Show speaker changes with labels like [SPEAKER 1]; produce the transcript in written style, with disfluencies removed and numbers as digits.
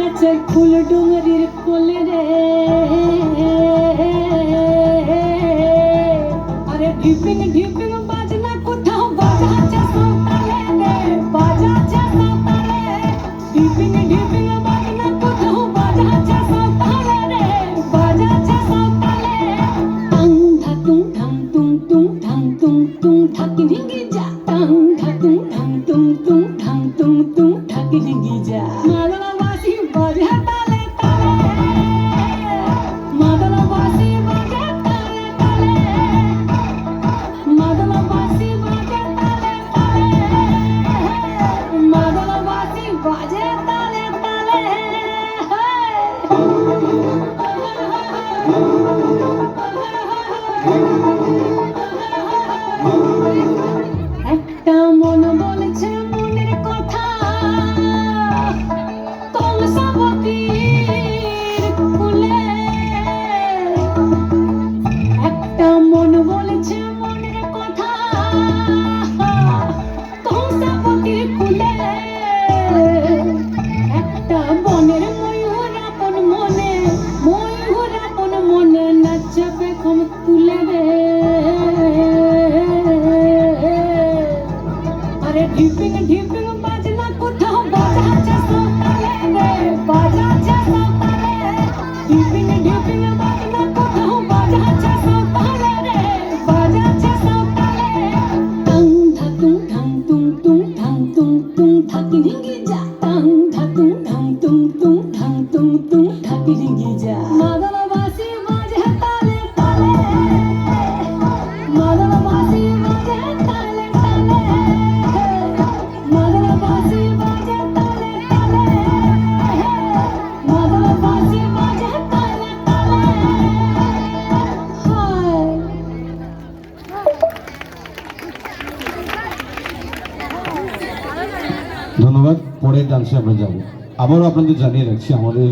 [SPEAKER 1] নাচে ফুল ডুঙরির কোলে রে আরে ঢিপিং ঢিপিং বাজনা কোথাও বাজাচ্ছে সকালে রে বাজাচ্ছে সকালে ঢিপিং ঢিপিং বাজনা কোথাও বাজাচ্ছে সকালে রে বাজাচ্ছে সকালে টাং ধাতুং ধাং তুং তুং ধাং তুং তুং ধাকি ধিঙ্গি যা টাং ধাতুং ধাং তুং তুং ধাং তুং তুং ধাকি ধিঙ্গি যা মাদলা বাসি বাজে তালে তালে মাদলা বাসি বাজে তালে তালে মাদলা বাসি বাজে তালে তালে মাদলা বাসি বাজে তালে তালে একটা মন বলেছে মনের কথা কংসাবতীর কুলে একটা মন বলেছে মনের কথা কংসাবতীর কুলে একটা বনের ময়ূর আপন মনে নাচবে কম তুলে রে আরে ঢিপিং ঢিপিং বাজনা কোথাও বাজাচ্ছে সকালে রে বাজাচ্ছে সকালে ঢিপিং ঢিপিং বাজনা কোথাও বাজাচ্ছে সকালে রে বাজাচ্ছে সকালে টাং ধাতুং ধাং তুং তুং ধাং তুং তুং ধাকি ধিঙ্গি যা টাং ধাতুং ধাং তুং তুং ধাং তুং তুং ধাকি ধিঙ্গি যা মাদলা বাসি বাজে তালে তালে মাদলা বাসি বাজে তালে তালে মাদলা বাসি বাজে তালে তালে মাদলা বাসি বাজে তালে তালে হায়
[SPEAKER 2] ধন্যবাদ। পরের ডান্সে আমরা যাব। আবারও আপনাদের জানিয়ে রাখছি আমাদের